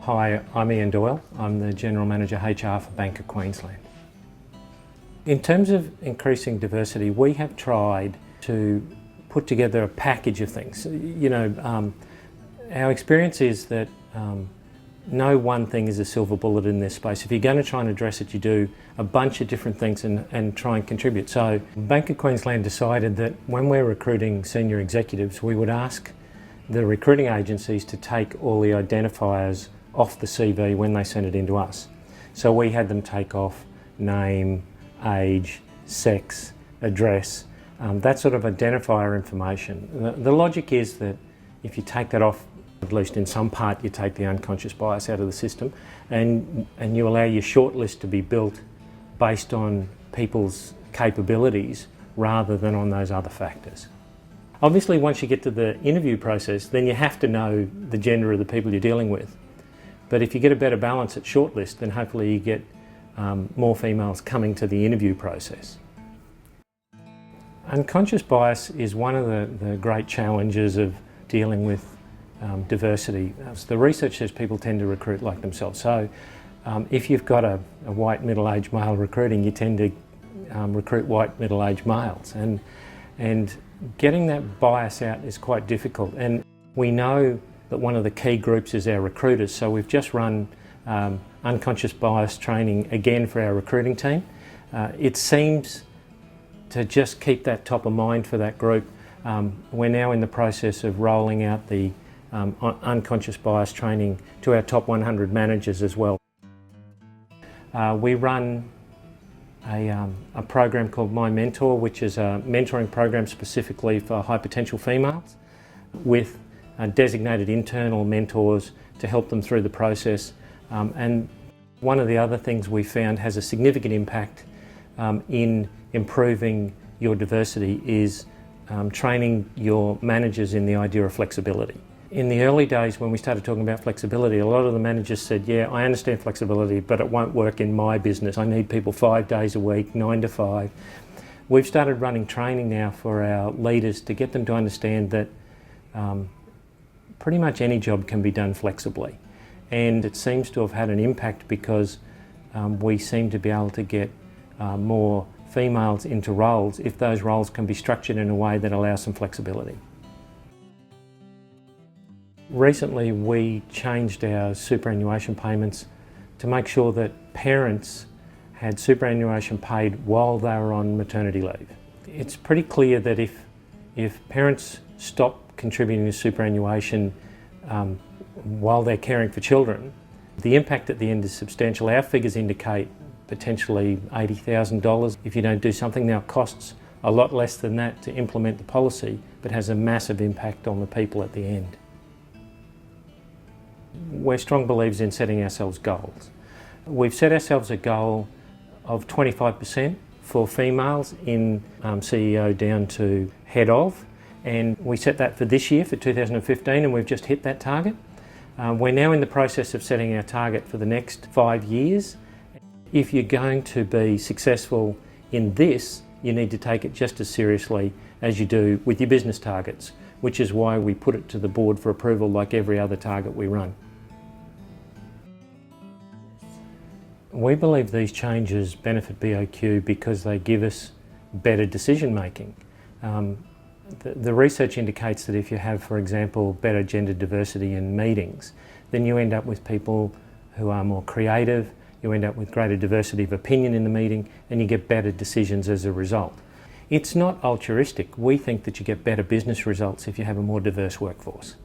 Hi, I'm Ian Doyle. I'm the General Manager HR for Bank of Queensland. In terms of increasing diversity, we have tried to put together a package of things. Our experience is that no one thing is a silver bullet in this space. If you're going to try and address it, you do a bunch of different things and try and contribute. So Bank of Queensland decided that when we're recruiting senior executives, we would ask the recruiting agencies to take all the identifiers off the CV when they sent it in to us. So we had them take off name, age, sex, address, that sort of identifier information. The logic is that if you take that off, at least in some part, you take the unconscious bias out of the system and you allow your shortlist to be built based on people's capabilities rather than on those other factors. Obviously, once you get to the interview process, then you have to know the gender of the people you're dealing with. But if you get a better balance at shortlist, then hopefully you get more females coming to the interview process. Unconscious bias is one of the great challenges of dealing with diversity. The research says people tend to recruit like themselves. So if you've got a white middle-aged male recruiting, you tend to recruit white middle-aged males. And getting that bias out is quite difficult. And we know that one of the key groups is our recruiters. So we've just run unconscious bias training again for our recruiting team. It seems to just keep that top of mind for that group. We're now in the process of rolling out the unconscious bias training to our top 100 managers as well. We run a program called My Mentor, which is a mentoring program specifically for high potential females with designated internal mentors to help them through the process. And one of the other things we found has a significant impact in improving your diversity is training your managers in the idea of flexibility. In the early days when we started talking about flexibility, a lot of the managers said, yeah, I understand flexibility, but it won't work in my business. I need people 5 days a week, 9 to 5. We've started running training now for our leaders to get them to understand that pretty much any job can be done flexibly. And it seems to have had an impact because we seem to be able to get more females into roles if those roles can be structured in a way that allows some flexibility. Recently we changed our superannuation payments to make sure that parents had superannuation paid while they were on maternity leave. It's pretty clear that if parents stop contributing to superannuation while they're caring for children, the impact at the end is substantial. Our figures indicate potentially $80,000 if you don't do something. Now it costs a lot less than that to implement the policy, but has a massive impact on the people at the end. We're strong believers in setting ourselves goals. We've set ourselves a goal of 25% for females in CEO down to head of, and we set that for this year, for 2015, and we've just hit that target. We're now in the process of setting our target for the next 5 years. If you're going to be successful in this, you need to take it just as seriously as you do with your business targets, which is why we put it to the board for approval like every other target we run. We believe these changes benefit BOQ because they give us better decision making. The research indicates that if you have, for example, better gender diversity in meetings, then you end up with people who are more creative, you end up with greater diversity of opinion in the meeting, and you get better decisions as a result. It's not altruistic. We think that you get better business results if you have a more diverse workforce.